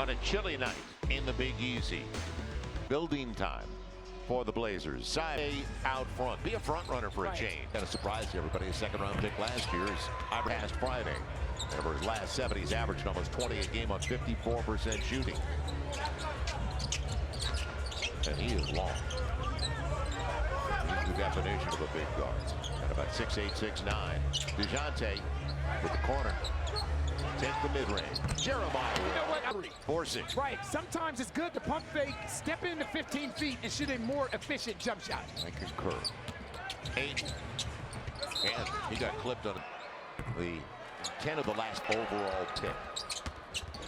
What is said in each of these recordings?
on a chilly night in the Big Easy. Building time for the Blazers. Side out front. Be a front runner for a change. Kind of surprised everybody. A second-round pick last year is past Friday. Over his last 7, he's averaged almost 20 a game on 54% shooting. And he is long. He's the definition of a big guard. At about 6'8", 6'9". DeJounte with the corner. Take the mid-range. Jeremiah. You know what? Force it. Right. Sometimes it's good to pump fake, step into 15 feet, and shoot a more efficient jump shot. I concur. 8. And he got clipped on the 10 of the last overall pick.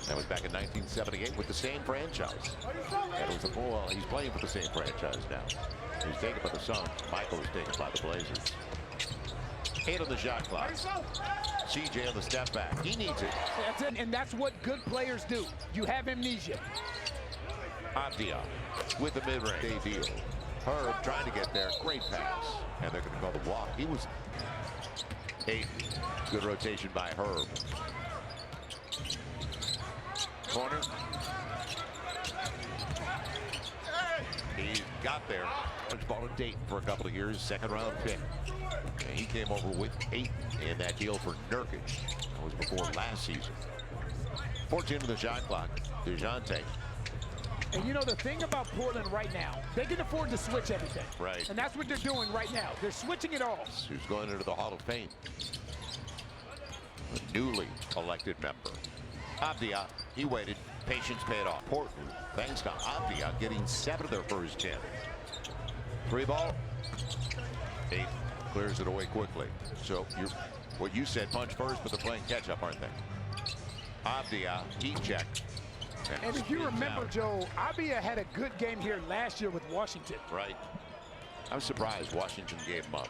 That was back in 1978 with the same franchise. And it was well, he's playing for the same franchise now. He was taken by the Suns. Michael was taken by the Blazers. 8 on the shot clock. CJ on the step back. He needs it. That's it, and that's what good players do. You have amnesia. Abdia with the mid-range. They deal. Herb trying to get there. Great pass. And they're going to call the walk. He was 8. Good rotation by Herb. Corner. He got there. Ball in Dayton for a couple of years. Second-round pick. And he came over with 8 in that deal for Nurkic. That was before last season. 14 to the shot clock. DeJounte. And you know the thing about Portland right now, they can afford to switch everything. Right. And that's what they're doing right now. They're switching it all. Who's going into the Hall of Fame? A newly elected member. Abdia, he waited. Patience paid off. Portland, thanks to Abdia, getting 7 of their first 10. 3 ball. 8 clears it away quickly. So what you said, punch first, but they're playing catch up, aren't they? Abdia, heat check. And if you remember, Joe, Abdia had a good game here last year with Washington. Right. I'm surprised Washington gave him up.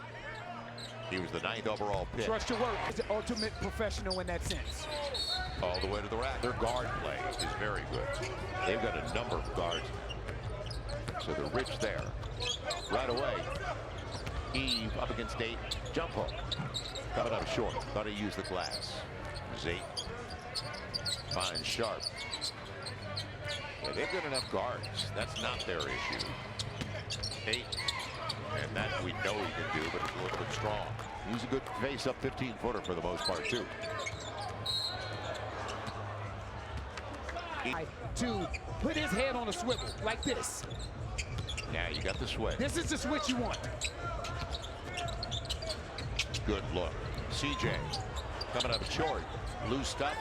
He was the 9th overall pick. Trust your work. He's the ultimate professional in that sense. All the way to the rack. Their guard play is very good. They've got a number of guards. So they're rich there. Right away. Eve up against 8. Jump hook. Coming up short. Thought he used the glass. There's 8. Finds Sharp. Yeah, they've got enough guards. That's not their issue. 8. And that we know he can do, but he's a little bit strong. He's a good face-up 15-footer for the most part, too. To put his head on a swivel like this. Yeah, you got the switch. This is the switch you want. Good look. CJ coming up short. Loose stuff.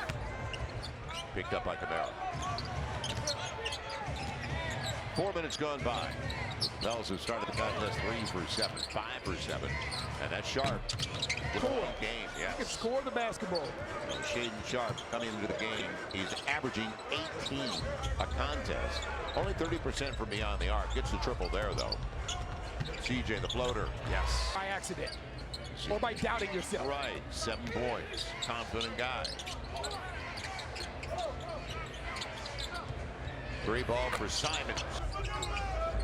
Picked up by Camaro. 4 minutes gone by. Bells have started the contest 3 for 7, 5 for 7. And that's Sharp. Cool. Game, He yes. can score the basketball. Shaden Sharp coming into the game. He's averaging 18 a contest. Only 30% from beyond the arc. Gets the triple there, though. CJ the floater. Yes. By accident. Or by doubting yourself. Right. 7 points. Confident guy. 3 ball for Simons.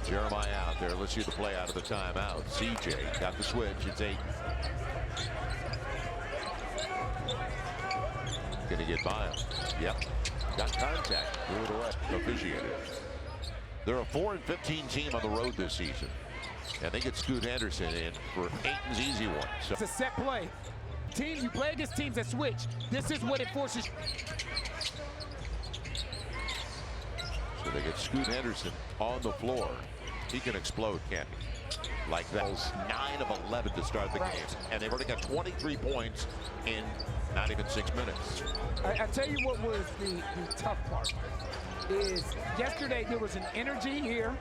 Jeremiah out there. Let's see the play out of the timeout. CJ got the switch. It's 8. Gonna get by him. Yep. Got contact. Threw it away. Officiated. They're a 4-15 team on the road this season. And they get Scoot Henderson in for Ayton's easy one. So it's a set play. Team, you play against teams that switch. This is what it forces. So they get Scoot Henderson on the floor. He can explode, can't he? Like that was 9 of 11 to start the game. And they've already got 23 points in not even 6 minutes. I tell you what was the tough part is yesterday there was an energy here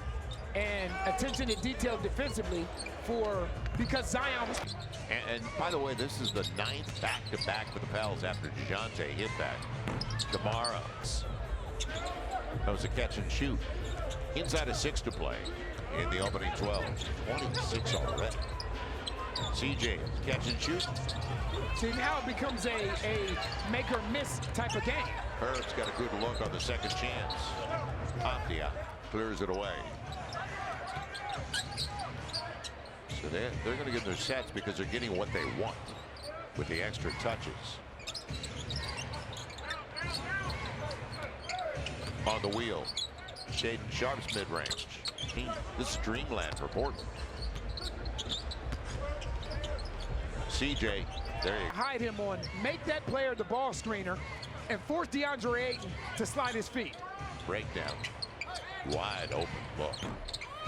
and attention to detail defensively because Zion was. And by the way, this is the 9th back-to-back for the Pels after DeJounte hit that. Kamara. That was a catch and shoot. Inside of 6 to play in the opening 12. 26 already. CJ, catch and shoot. See, now it becomes a make or miss type of game. Herb's got a good look on the second chance. Abdia clears it away. So they're going to get their sets because they're getting what they want with the extra touches. on the wheel. Shaden Sharp's mid-range. This is dreamland for Portland. CJ, there you go. Hide him on, make that player the ball screener, and force DeAndre Ayton to slide his feet. Breakdown. Wide open look.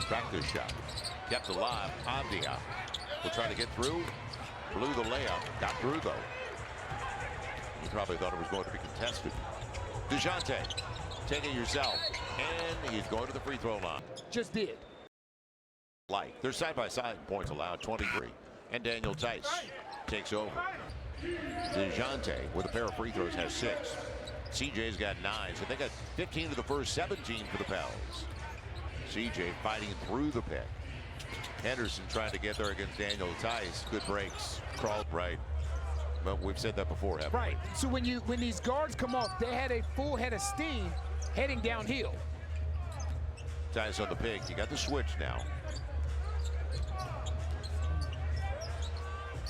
Practice shot. Kept alive. Avdia will try to get through. Blew the layup. Got through though. You probably thought it was going to be contested. DeJounte, take it yourself. And he's going to the free throw line. Just did. They're side by side in points allowed, 23. And Daniel Tice takes over. DeJounte with a pair of free throws has 6. CJ's got 9, so they got 15 to the first, 17 for the Pels. CJ fighting through the pick. Henderson trying to get there against Daniel Tice. Good breaks. Crawled right. But we've said that before, haven't we? Right. So when these guards come off, they had a full head of steam heading downhill. Tice on the pick. You got the switch now.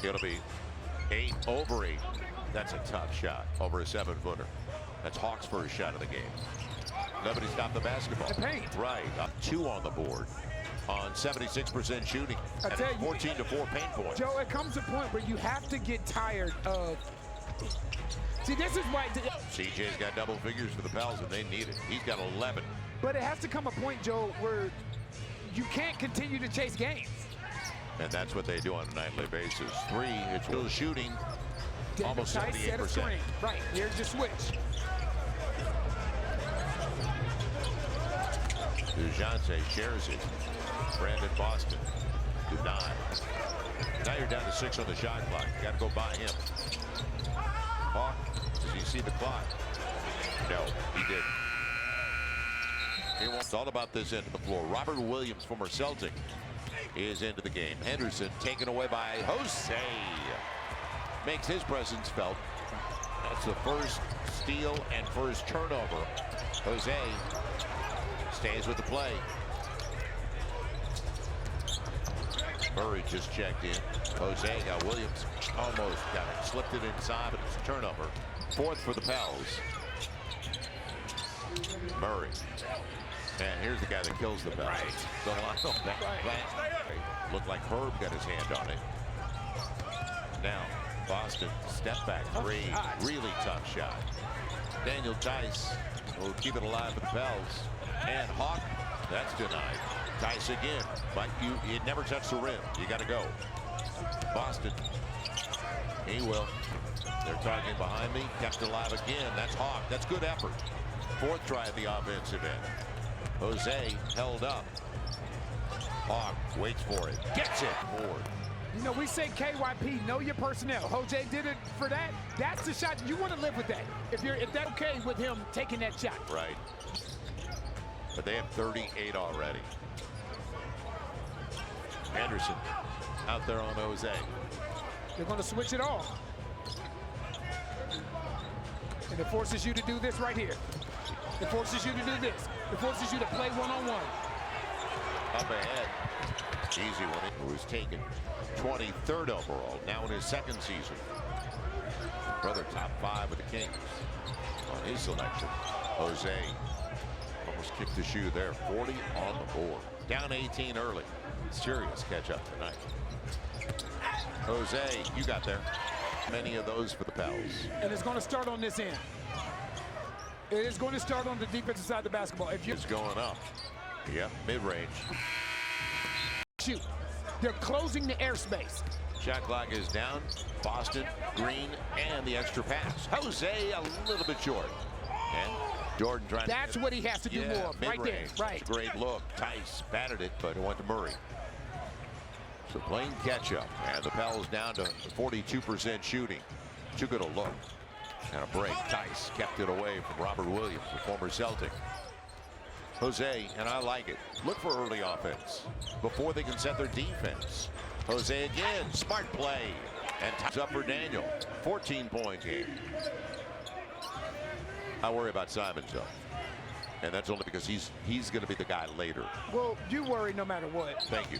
It'll be 8 over 8. That's a tough shot over a 7-footer. That's Hawks' first shot of the game. Nobody stopped the basketball. The paint. Right. 2 on the board on 76% shooting. And 14 to 4 paint points. Joe, it comes a point where you have to get tired of. See, this is why. CJ's got double figures for the Pels, and they need it. He's got 11. But it has to come a point, Joe, where you can't continue to chase games. And that's what they do on a nightly basis. 3, it's still shooting. Almost 78%. Right, here's your switch. DeJounte shares it. Brandon Boston denied. Now you're down to 6 on the shot clock. You got to go by him. Hawk, does he see the clock? No, he didn't. It's all about this end of the floor. Robert Williams, former Celtic, is into the game. Henderson taken away by Jose. Makes his presence felt. That's the first steal and first turnover. Jose stays with the play. Murray just checked in. Jose got Williams. Almost got it. Slipped it inside, but it's a turnover. 4th for the Pels. Murray. And here's the guy that kills the Pels. Looked like Herb got his hand on it. Now, Boston step back 3. Really tough shot. Daniel Tice will keep it alive for the Pels. And Hawk, that's denied. Tice again, but it never touched the rim. You got to go. Boston, he will. They're targeting behind me. Kept alive again. That's Hawk. That's good effort. 4th try at the offensive end. Jose held up. Hawk waits for it. Gets it. Forward. You know, we say KYP, know your personnel. Jose did it for that. That's the shot. You want to live with that. If that's okay with him taking that shot. Right. But they have 38 already. Anderson out there on Jose. They're going to switch it off. And it forces you to do this right here. It forces you to do this. It forces you to play one-on-one. Up ahead. Easy one. It was taken 23rd overall, now in his 2nd season. Brother top 5 with the Kings on his selection. Jose almost kicked the shoe there. 40 on the board. Down 18 early. Serious catch up tonight. Jose, you got there. Many of those for the Pels. And it's going to start on this end. It is going to start on the defensive side of the basketball. If you it's going up. Yep, mid-range. Shoot. They're closing the airspace. Shot clock is down. Boston, Green, and the extra pass. Jose a little bit short. And Jordan trying That's what he has to do more. Right there. Right. Great look. Tice batted it, but it went to Murray. So playing catch up. And the Pels down to 42% shooting. Too good a look. And a break. Tice kept it away from Robert Williams, the former Celtic. Jose, and I like it. Look for early offense before they can set their defense. Jose again. Smart play. And Tice up for Daniel. 14-point game. I worry about Simons, though. And that's only because he's going to be the guy later. Well, you worry no matter what. Thank you.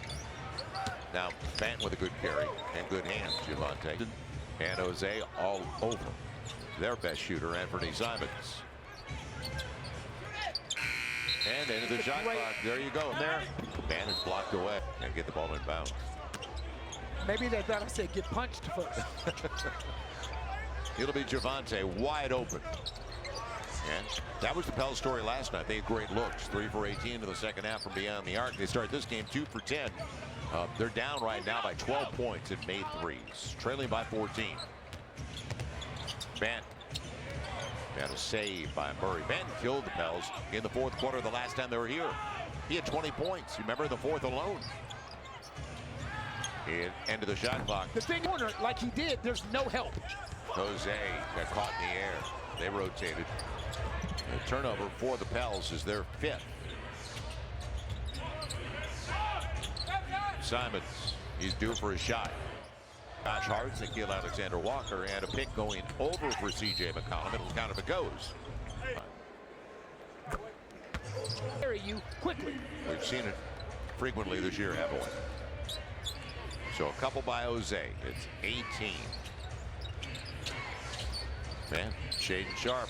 Now, Bant with a good carry and good hands, Javante. And Jose all over. Their best shooter, Anthony Simons. And into the shot clock. There you go. There. Man is blocked away. And get the ball in bounds. Maybe they thought I said get punched first. It'll be Javante wide open. And that was the Pels story last night. They had great looks. 3 for 18 in the second half from beyond the arc. They start this game 2 for 10. They're down right now by 12 points and made threes. Trailing by 14. Bant. And a save by Murray. Bant killed the Pels in the fourth quarter the last time they were here. He had 20 points. You remember the fourth alone. End of the shot clock. The thing corner, like he did, there's no help. Jose got caught in the air. They rotated. The turnover for the Pels is their 5th. Simons, he's due for a shot. Josh Hart, Nikhil Alexander-Walker, and a pick going over for C.J. McCollum. It'll count if it goes. Carry you quickly. We've seen it frequently this year, haven't we? So a couple by Jose. It's 18. Man, Shaden Sharp.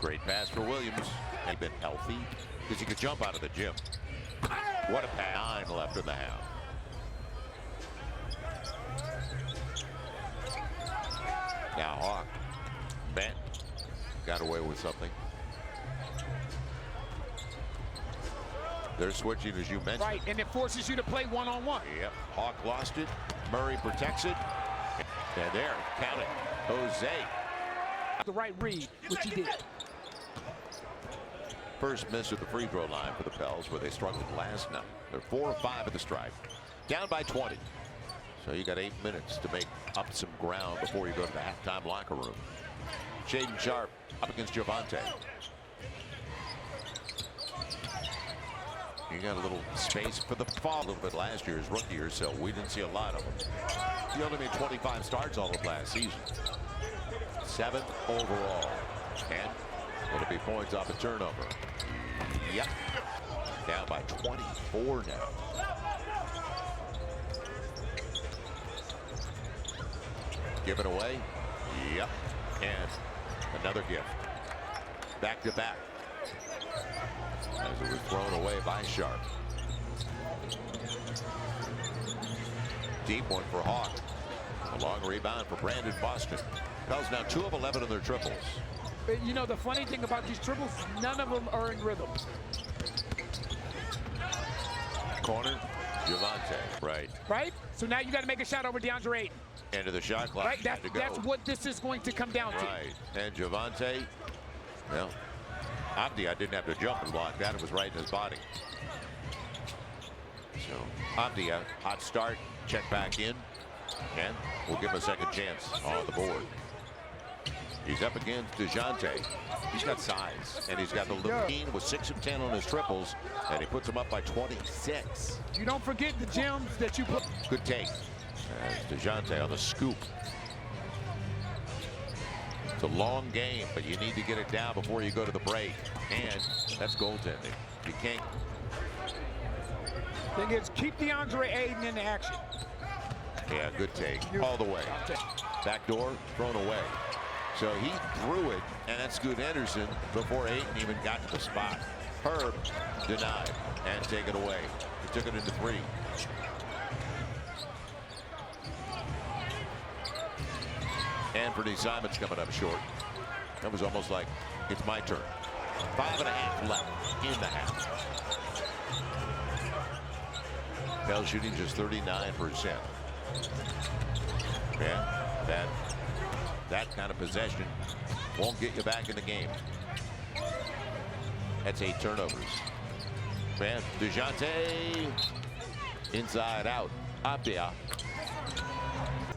Great pass for Williams. He's been healthy because he could jump out of the gym. What a pass. 9 left in the half. Now Hawk. Bent. Got away with something. They're switching, as you mentioned. Right, and it forces you to play one-on-one. Yep. Hawk lost it. Murray protects it. And there, count it. Jose. The right read, which he did. First miss at the free throw line for the Pels, where they struggled last night. They're 4 or 5 at the stripe. Down by 20. So you got 8 minutes to make up some ground before you go to the halftime locker room. Shaden Sharp up against Javante. You got a little space for the fall a little bit last year's rookie year, so we didn't see a lot of him. He only made 25 starts all of last season. 7th overall. And it'll be points off a turnover. Yep. Down by 24 now. Give it away. Yep. And another gift. Back to back. As it was thrown away by Sharp. Deep one for Hawk. A long rebound for Brandon Boston. Pels now 2 of 11 in their triples. You know, the funny thing about these triples, none of them are in rhythm. Corner, Javante. Right. Right? So now you got to make a shot over DeAndre Ayton. End of the shot clock. Right? That's what this is going to come down to. Right. And Javante, well, Abdia didn't have to jump and block that. It was right in his body. So Abdia, hot start, check back in, and we'll give him a second chance on the board. He's up against DeJounte. He's got size, and he's got the lean with 6 of 10 on his triples, and he puts him up by 26. You don't forget the gems that you put. Good take. As DeJounte on the scoop. It's a long game, but you need to get it down before you go to the break. And that's goaltending. You can't. Thing is, keep DeAndre Ayton in action. Yeah, good take. All the way. Backdoor thrown away. So he threw it, and that's Scoot Henderson before Ayton even got to the spot. Herb denied and taken away. He took it into 3. Anthony Simons coming up short. That was almost like it's my turn. 5.5 left in the half. Pels shooting just 39%. Yeah, that kind of possession won't get you back in the game. That's 8 turnovers. Man, DeJounte inside out. Abdia.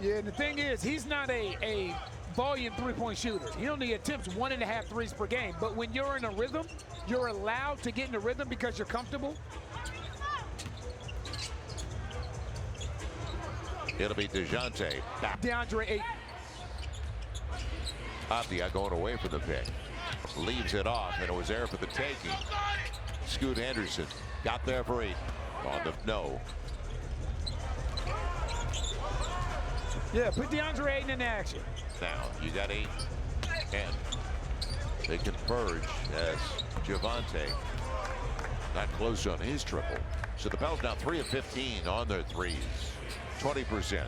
Yeah, and the thing is, he's not a volume three-point shooter. He only attempts 1.5 threes per game. But when you're in a rhythm, you're allowed to get in a rhythm because you're comfortable. It'll be DeJounte. DeAndre Ayton. Abdia going away from the pick. Leaves it off, and it was there for the taking. Scoot Henderson got there for 8. On the no. Yeah, put DeAndre Ayton in action. Now, you got 8. And they converge as Javante Not close on his triple. So the Pels now 3 of 15 on their threes. 20%.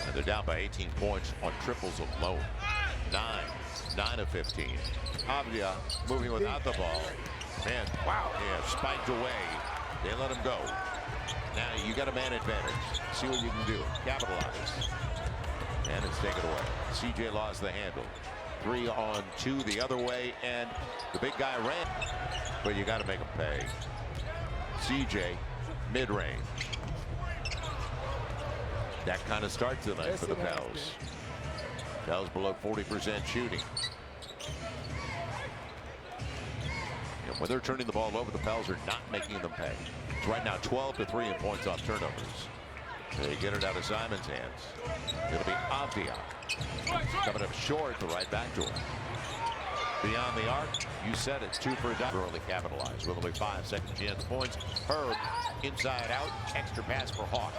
And they're down by 18 points on triples alone. 9 of 15. Avdia moving without the ball. Man, wow. Yeah, spiked away. They let him go. Now you got a man advantage. See what you can do. Capitalize. And it's taken away. CJ lost the handle. 3 on 2 the other way, and the big guy ran. But you got to make him pay. CJ, mid-range. That kind of start tonight for the Pels. Pels below 40% shooting. And when they're turning the ball over, the Pels are not making them pay. It's right now 12-3 in points off turnovers. They get it out of Simon's hands. It'll be Avdia. Coming up short, the right back door. Beyond the arc, you said it, 2 for a dime. Early capitalized with only 5 second chance points. Herb, inside out, extra pass for Hawk.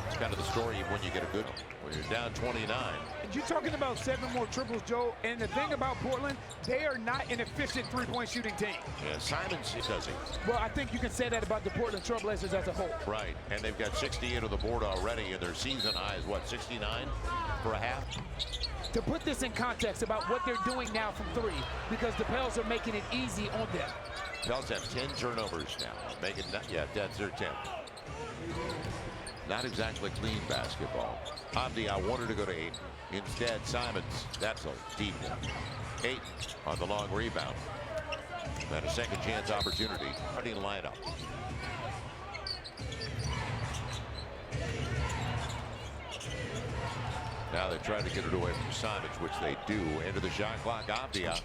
It's kind of the story of when you get a good one. When you're down 29. And you're talking about 7 more triples, Joe. And the thing about Portland, they are not an efficient three-point shooting team. Yeah, Simons doesn't. Well, I think you can say that about the Portland Trailblazers as a whole. Right, and they've got 68 on the board already, and their season high is what, 69 for a half? To put this in context about what they're doing now from 3, because the Pels are making it easy on them. Pels have 10 turnovers now. That's their 10. Not exactly clean basketball. Avdia wanted to go to 8. Instead, Simons, that's a deep one. 8 on the long rebound. And a second chance opportunity. Starting lineup. Now they try to get it away from Simons, which they do. Into the shot clock. Avdia.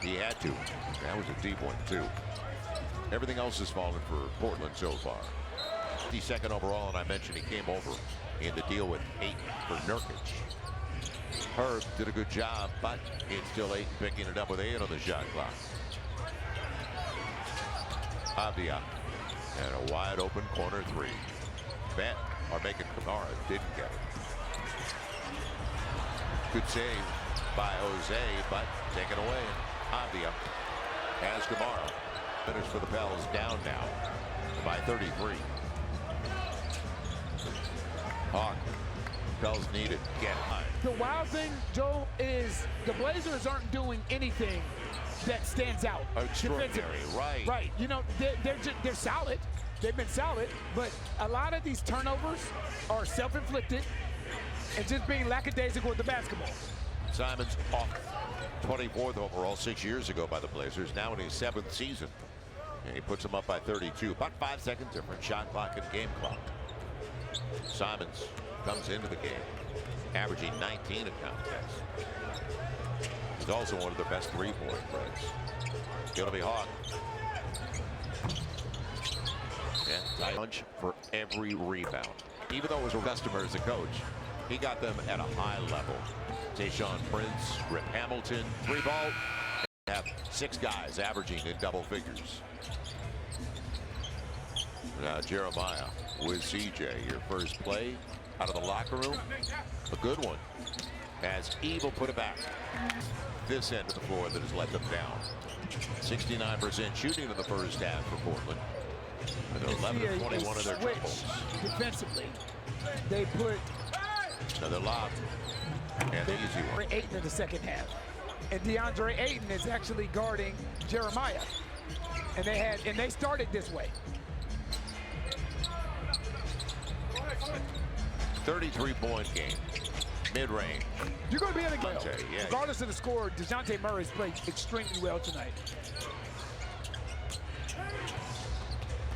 He had to. That was a deep one, too. Everything else has fallen for Portland so far. 52nd overall, and I mentioned he came over in the deal with 8 for Nurkic. Herb did a good job, but it's still 8, picking it up with 8 on the shot clock. Avdia and a wide open corner 3. Bent or making Kamara didn't get it. Good save by Jose, but taken away. Avdia has Kamara. Finish for the Pels, down now by 33. Hawk. Pels need it. Get high. The wild thing, Joe, is the Blazers aren't doing anything that stands out. Extraordinary, right? Right. You know, they're solid. They've been solid, but a lot of these turnovers are self-inflicted and just being lackadaisical with the basketball. Simons off 24th overall 6 years ago by the Blazers. Now in his 7th season, and he puts them up by 32. About 5 seconds different shot clock and game clock. Simons comes into the game, averaging 19 a contest. He's also one of their best three-point threats. It'll be Hawk. Yeah, punch for every rebound. Even though it was a customer as a coach, he got them at a high level. Tayshaun Prince, Rip Hamilton, 3-ball. Have 6 guys averaging in double figures. Now Jeremiah with CJ. Your first play out of the locker room. A good one. As Evil put it back. This end of the floor that has let them down. 69% shooting in the first half for Portland. And they're 11 of 21 of their triples. Defensively, they put another lob. And the easy one. Ayton in the second half. And DeAndre Ayton is actually guarding Jeremiah. And they started this way. 33-point game. Mid-range. You're going to be in the game. Yeah. Regardless of the score, DeJounte Murray's played extremely well tonight.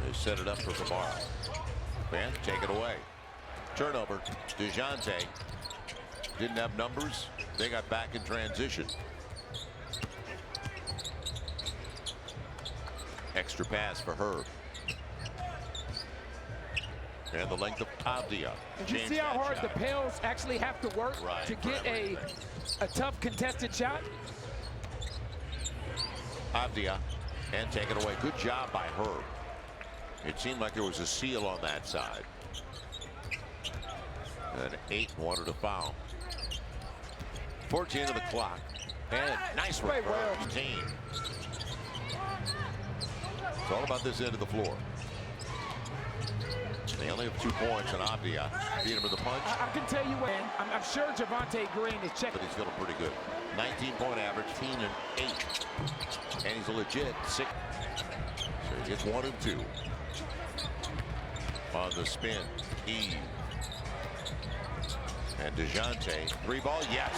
They set it up for tomorrow. Man, take it away. Turnover. DeJounte didn't have numbers. They got back in transition. Extra pass for Herb. And the length of Avdia. And you see how hard the Pels actually have to work to get a tough contested shot? Avdia and take it away. Good job by Herb. It seemed like there was a seal on that side. And 8 wanted a foul. 14 of the clock. And nice Play reverse well. team. It's all about this end of the floor. They only have 2 points, and Abdia beat him with the punch. I can tell you what, I'm sure Javonte Green is checking. But he's feeling pretty good. 19-point average, 15 and 8. And he's a legit 6. So he gets 1 and 2. On the spin, Eve. And DeJounte, 3-ball, yes.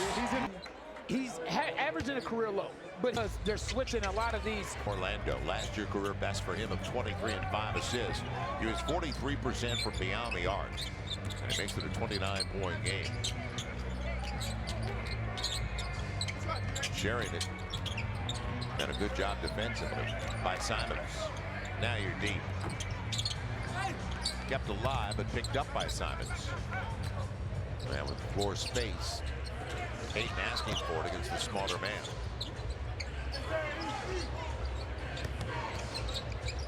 He's averaging a career low, but they're switching a lot of these. Orlando, last year career best for him of 23 and 5 assists. He was 43% from beyond the arc, and it makes it a 29-point game. Sharing it. Done a good job defensively by Simons. Now you're deep. Kept alive, but picked up by Simons. And with floor space, Payton asking for it against the smaller man.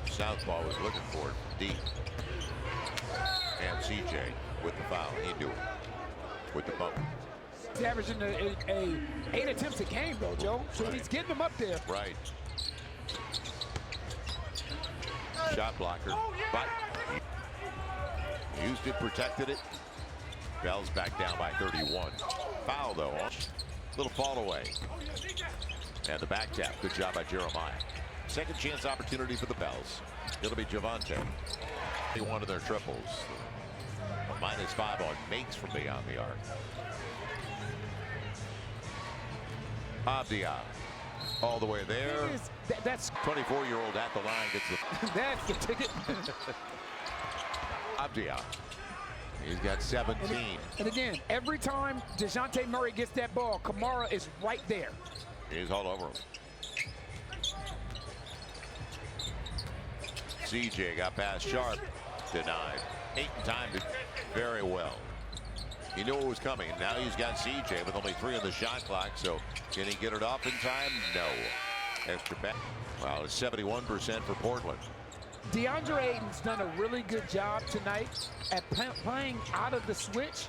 Southpaw was looking for it deep. And CJ with the foul. He do it with the bump. He's averaging a 8 attempts a game, though, Joe. So he's getting them up there. Right. Shot blocker, but used it, protected it. Bell's back down by 31. Foul, though. Little fall away. And the back tap. Good job by Jeremiah. Second chance opportunity for the Bells. It'll be Javonte. They wanted their triples. -5 on makes from beyond the arc. Abdia all the way there. That's 24-year-old at the line gets the. that's the ticket. Abdia. He's got 17. And again, every time DeJounte Murray gets that ball, Kamara is right there. He's all over him. CJ got past Sharp. Denied. 8 and timed it very well. He knew it was coming. Now he's got CJ with only 3 on the shot clock. So can he get it off in time? No. Extra back. Well, it's 71% for Portland. DeAndre Ayton's done a really good job tonight at playing out of the switch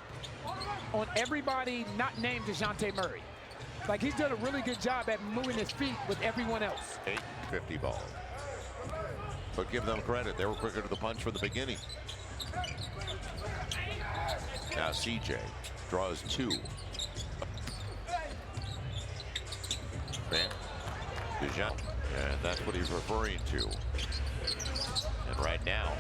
on everybody not named DeJounte Murray. Like, he's done a really good job at moving his feet with everyone else. 8-50 ball. But give them credit. They were quicker to the punch from the beginning. Now CJ draws 2. DeJounte, and that's what he's referring to. And right now,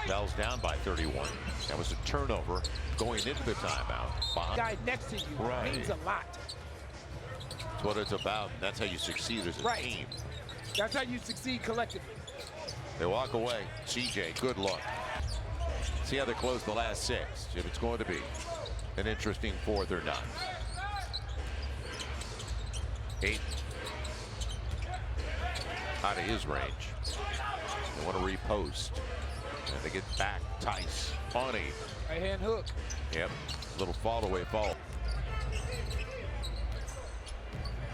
Bell's down by 31. That was a turnover going into the timeout. Guy next to you means a lot. That's what it's about. That's how you succeed as a team. That's how you succeed collectively. They walk away. CJ, good look. See how they close the last 6. If it's going to be an interesting 4th or not. 8 out of his range. They want to repost. And they get back. Tice on 8. Right hand hook. Yep. Little fall away fall.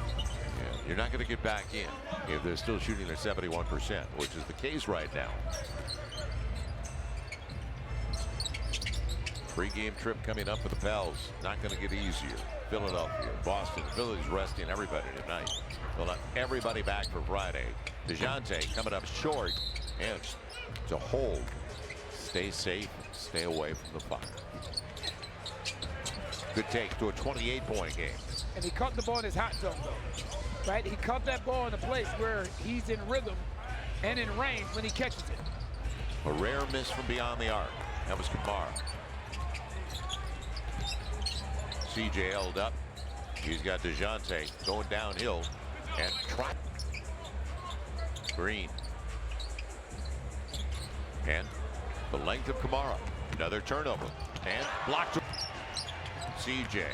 Yeah, you're not going to get back in if they're still shooting at 71%, which is the case right now. Pre-game trip coming up for the Pels. Not going to get easier. Philadelphia, Boston, Philly's resting everybody tonight. They'll have everybody back for Friday. DeJounte coming up short, and to hold. Stay safe, stay away from the puck. Good take to a 28-point game. And he caught the ball in his hot zone, though. Right? He caught that ball in a place where he's in rhythm and in range when he catches it. A rare miss from beyond the arc. That was Kamara. CJ held up. He's got DeJounte going downhill and try. Green. And the length of Kamara. Another turnover. And blocked. CJ.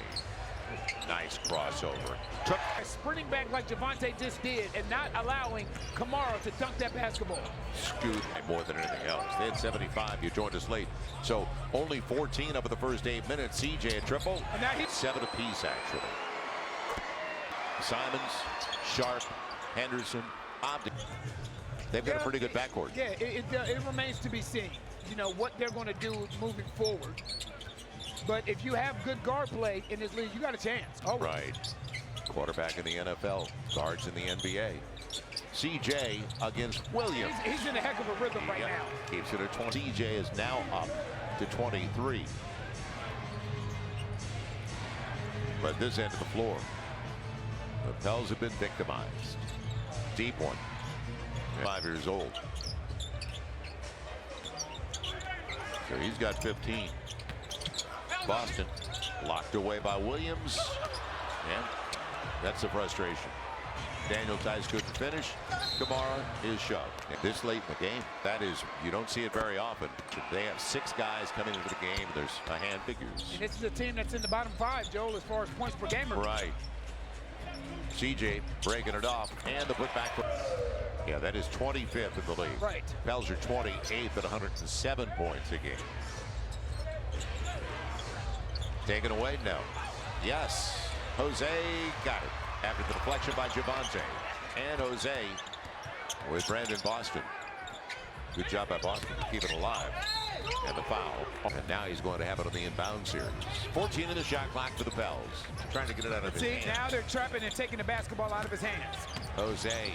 Nice crossover. Took. Sprinting back like Javonte just did and not allowing Kamara to dunk that basketball. Scoot more than anything else. They had 75. You joined us late. So only 14 over the first 8 minutes. CJ a triple. And now he's 7 apiece, actually. Simons, Sharp, Henderson, Abdi. They've got a pretty good backcourt. Yeah, it remains to be seen, you know, what they're going to do moving forward. But if you have good guard play in this league, you got a chance. Oh. Right. Quarterback in the NFL, guards in the NBA. CJ against Williams. He's in a heck of a rhythm right now. Keeps it at 20. CJ is now up to 23. But this end of the floor, the Pels have been victimized. Deep one. 5 years old. So he's got 15. Boston locked away by Williams. And that's the frustration. Daniel Tice couldn't finish. Kamara is shoved. And this late in the game, that is, you don't see it very often. They have 6 guys coming into the game. There's a hand figures. And this is a team that's in the bottom 5, Joel, as far as points per game. Right. CJ breaking it off, and the putback. Yeah, that is 25th in the league. Right. Pels are 28th at 107 points a game. Taken away, no. Yes. Jose got it after the deflection by Javonte. And Jose with Brandon Boston. Good job by Boston to keep it alive. And the foul. And now he's going to have it on the inbound series. 14 in the shot clock for the Pels. Trying to get it out of his hands. Now they're trapping and taking the basketball out of his hands. Jose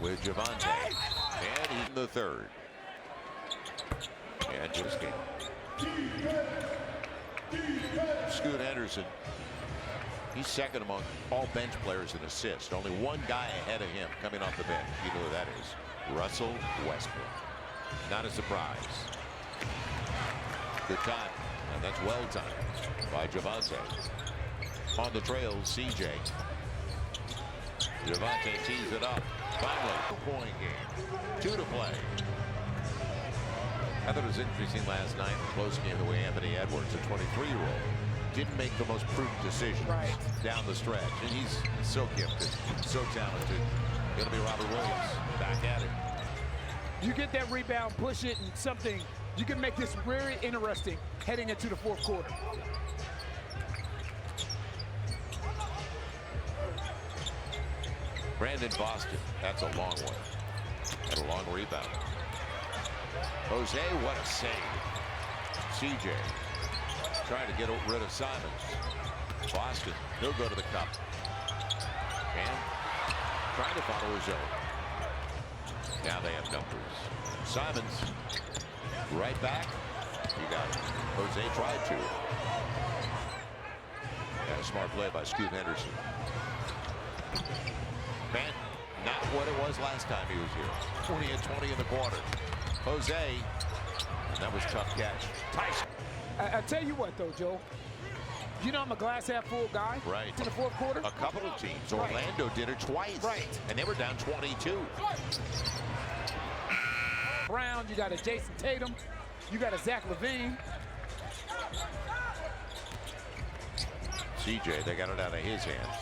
with Javonte. And he's in the third. And just game. Scoot Henderson. He's second among all bench players in assists. Only one guy ahead of him coming off the bench. You know who that is. Russell Westbrook. Not a surprise. Good time. And that's well timed by Javonte. On the trail, CJ. Javonte tees it up. Finally, 2-point game. 2 to play. I thought it was interesting last night in the close game the way Anthony Edwards, a 23-year-old, didn't make the most prudent decisions down the stretch. And he's so gifted, so talented. Going to be Robert Williams back at it. You get that rebound, push it, and something. You can make this very interesting heading into the fourth quarter. Brandon Boston, that's a long one. And a long rebound. Jose, what a save. CJ trying to get rid of Simons. Boston, he'll go to the cup. And trying to follow his own. Now they have numbers. Simons, right back. You got it. Jose tried to. Yeah, smart play by Scoot Henderson. Man, not what it was last time he was here. 20 and 20 in the quarter. Jose, and that was tough catch. Tyson. I tell you what, though, Joe. You know I'm a glass half full guy. Right. In the fourth quarter. A couple of teams. Orlando did it twice. Right. And they were down 22. Brown, you got a Jason Tatum. You got a Zach LaVine. CJ, they got it out of his hands.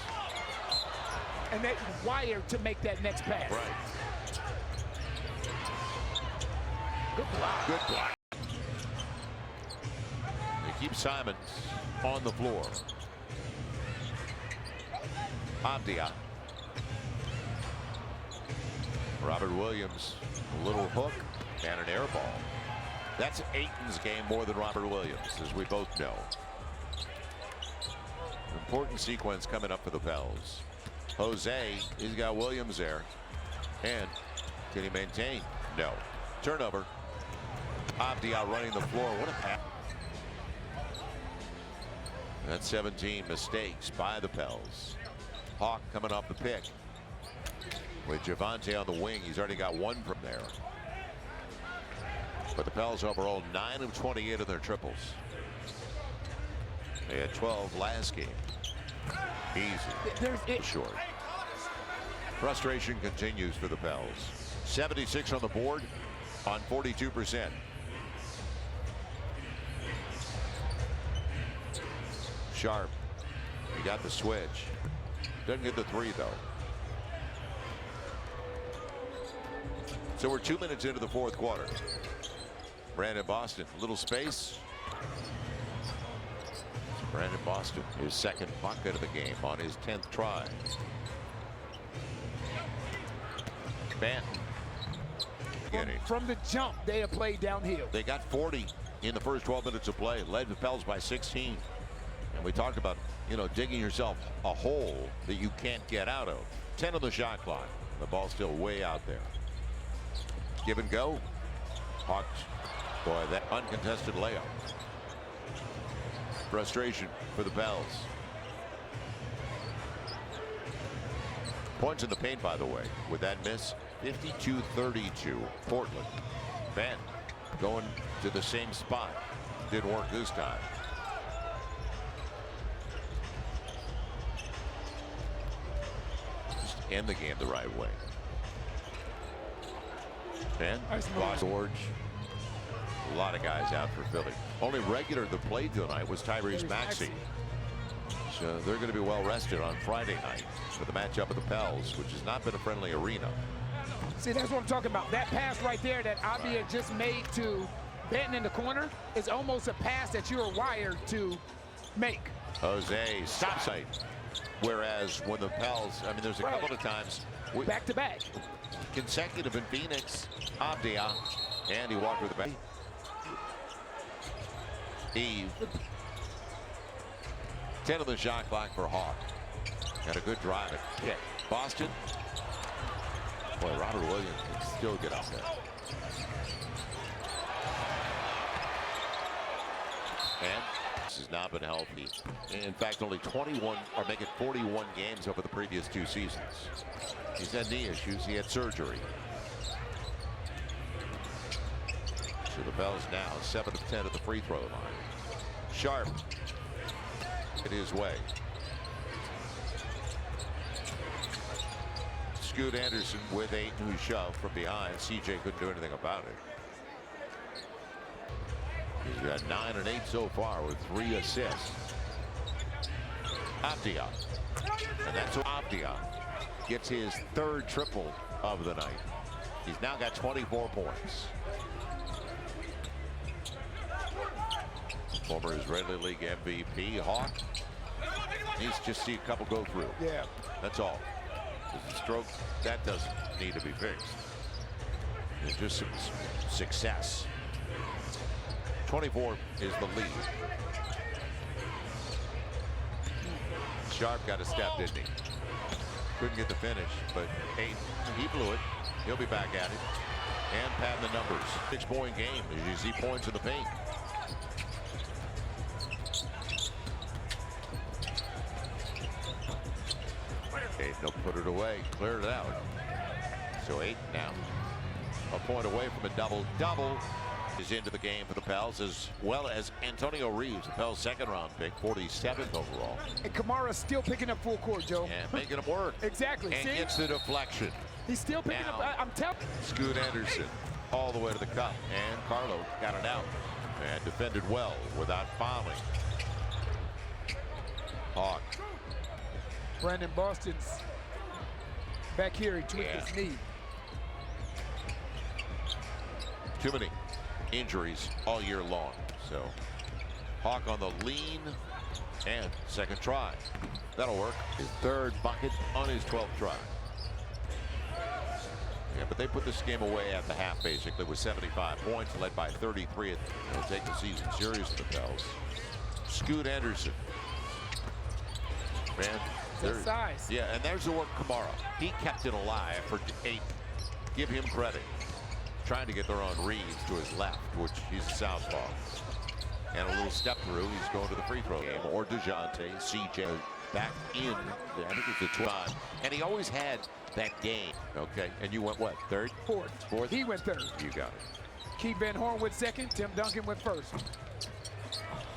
And they wired to make that next pass. Right. Good block. Good block. They keep Simons on the floor. Abdia. Robert Williams, a little hook and an air ball. That's Ayton's game more than Robert Williams, as we both know. Important sequence coming up for the Pels. Jose, he's got Williams there. And can he maintain? No. Turnover. Abdia running the floor. What a pass. That's 17 mistakes by the Pels. Hawk coming off the pick. With Javonte on the wing, he's already got one from there. But the Pels overall 9 of 28 of their triples. They had 12 last game. Easy. Short. Frustration continues for the Pels. 76 on the board on 42%. Sharp. He got the switch. Doesn't get the 3 though. So we're 2 minutes into the fourth quarter. Brandon Boston, little space. Brandon Boston, his second bucket of the game on his 10th try. Banton. From the jump, they have played downhill. They got 40 in the first 12 minutes of play, led the Pels by 16. And we talked about you know, digging yourself a hole that you can't get out of. 10 on the shot clock. The ball's still way out there. Give and go. Hawks, boy, that uncontested layup. Frustration for the Pels. Points in the paint, by the way, with that miss. 52-32, Portland. Ben going to the same spot. Didn't work this time. Just end the game the right way. Ben, George. A lot of guys out for Philly. Only regular that played tonight was Tyrese Maxey. So they're going to be well rested on Friday night for the matchup of the Pels, which has not been a friendly arena. See, that's what I'm talking about. That pass right there that Abia just made to Benton in the corner is almost a pass that you are wired to make. Jose stop site. Whereas when the Pels, I mean, there's a couple of times. Back to back. Consecutive in Phoenix. Abdia. And he walked with the back. Eve. 10 on the shot clock for Hawk. Got a good drive and kick. Boston. Boy, Robert Williams can still get up there. And this has not been healthy. In fact, only 21 are making 41 games over the previous 2 seasons. He's had knee issues. He had surgery. So the Pels now 7 of 10 at the free throw line. Sharp. It his way. Scoot Anderson with 8 who shoved from behind. CJ couldn't do anything about it. He's got 9 and 8 so far with 3 assists. Abdia. And that's Abdia gets his 3rd triple of the night. He's now got 24 points. Former Israeli League MVP Hawk needs to just see a couple go through. Yeah. That's all. The stroke, that doesn't need to be fixed. It's just some success. 24 is the lead. Sharp got a step, didn't he? Couldn't get the finish, but hey, he blew it. He'll be back at it. And padding the numbers. 6-point game as you see points in the paint. They'll put it away, cleared it out. So 8 now. A point away from a double-double. Is into the game for the Pels, as well as Antonio Reeves, the Pels' 2nd-round pick, 47th overall. And Kamara's still picking up full court, Joe. And making him work. Exactly. And see? gets the deflection. He's still picking now, up. I'm telling you. Scoot Anderson all the way to the cup. And Carlo got it out. And defended well without fouling. Hawk. Brandon Boston's back here. He tweaked his knee. Too many injuries all year long. So Hawk on the lean and 2nd try. That'll work. His 3rd bucket on his 12th try. Yeah, but they put this game away at the half basically with 75 points, led by 33. They'll take the season serious to the Pels. Scoot Anderson. Man, Good size. Yeah, and there's the work Kamara. He kept it alive for 8. Give him credit. Trying to get there on Reeves to his left, which he's a southpaw. And a little step through. He's going to the free throw game. Or DeJounte, CJ back in. I think it's the 12. And he always had that game. Okay. And you went what? 3rd? 4th. He went 3rd. You got it. Keith Van Horn went 2nd. Tim Duncan went 1st.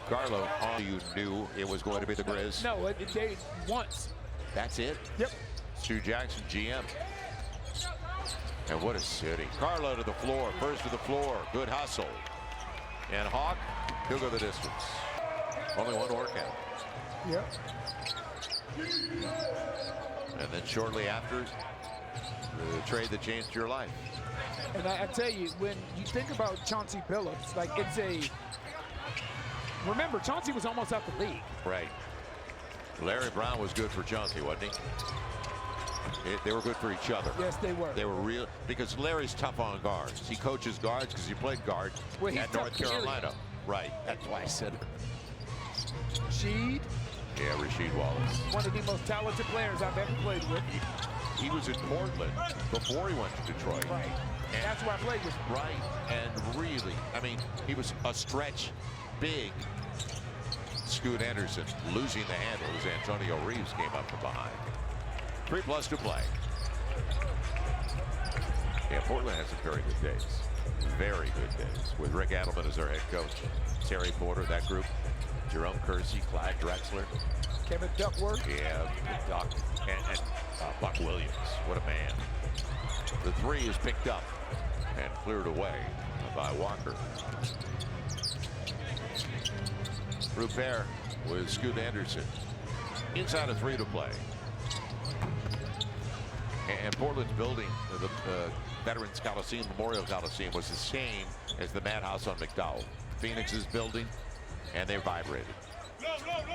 Carlo, you knew it was going to be the Grizz. No, they once. That's it? Yep. Stu Jackson, GM. And what a city. Carlo to the floor, first to the floor. Good hustle. And Hawk, he'll go the distance. Only one workout. Yep. And then shortly after, the trade that changed your life. And I tell you, when you think about Chauncey Billups, like it's a... Remember, Chauncey was almost out the league. Right. Larry Brown was good for Chauncey, wasn't he? They were good for each other. Yes, they were. They were real, because Larry's tough on guards. He coaches guards because he played guard at North Carolina. Right. That's why I said it. Sheed, Yeah, Rasheed Wallace. One of the most talented players I've ever played with. He was in Portland before he went to Detroit. Right. And that's where I played with him. Right. And really, I mean, he was a stretch big. Scoot Anderson losing the handle as Antonio Reeves came up from behind. 3+ to play. Yeah, Portland has some very good days. Very good days. With Rick Adelman as their head coach. Terry Porter, that group. Jerome Kersey, Clyde Drexler. Kevin Duckworth. Yeah, Doc, and Buck Williams. What a man. The three is picked up and cleared away by Walker. Rupert with Scoot Anderson. Inside of 3 to play. And Portland's building, the Veterans Coliseum, Memorial Coliseum, was the same as the Madhouse on McDowell. Phoenix's building, and they vibrated.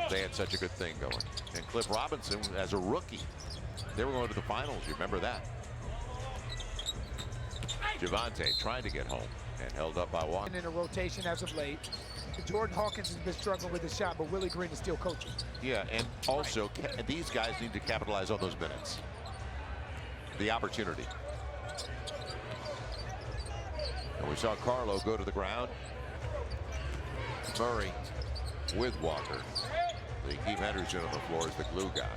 They had such a good thing going. And Cliff Robinson, as a rookie, they were going to the finals. You remember that? Javante trying to get home and held up by Walker. In a rotation as of late. Jordan Hawkins has been struggling with the shot, but Willie Green is still coaching. Yeah, and also these guys need to capitalize on those minutes. The opportunity. And we saw Carlo go to the ground. Murray with Walker. They keep Henderson on the floor as the glue guy.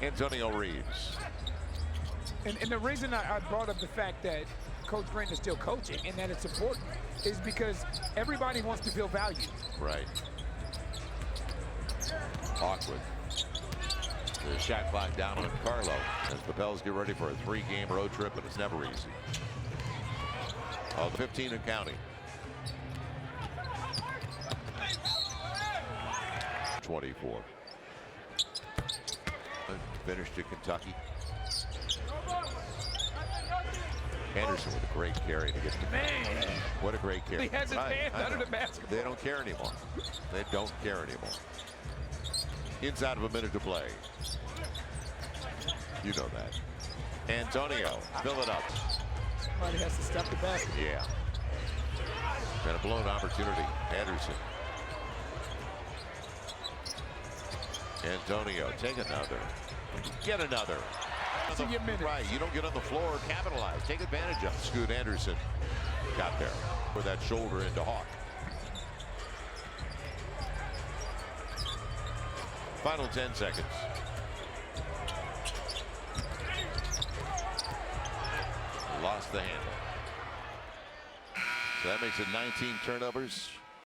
Antonio Reeves. And the reason I brought up the fact that Coach Green is still coaching and that it's important is because everybody wants to feel valued. Right. Awkward. The shot clock down on Carlo as the Pels get ready for a 3-game road trip, and it's never easy. Oh, 15 and counting. 24. Finished to Kentucky. Anderson with a great carry to get the man. What a great carry. He has his hands under the basketball. They don't care anymore. They don't care anymore. Inside of a minute to play. You know that. Antonio, fill it up. Somebody has to stop the basket. Yeah. And a blown opportunity. Anderson. Antonio, take another. Get another. Right, you don't get on the floor, capitalize, take advantage of it. Scoot Anderson got there with that shoulder into Hawk. Final 10 seconds. Lost the handle. So that makes it 19 turnovers.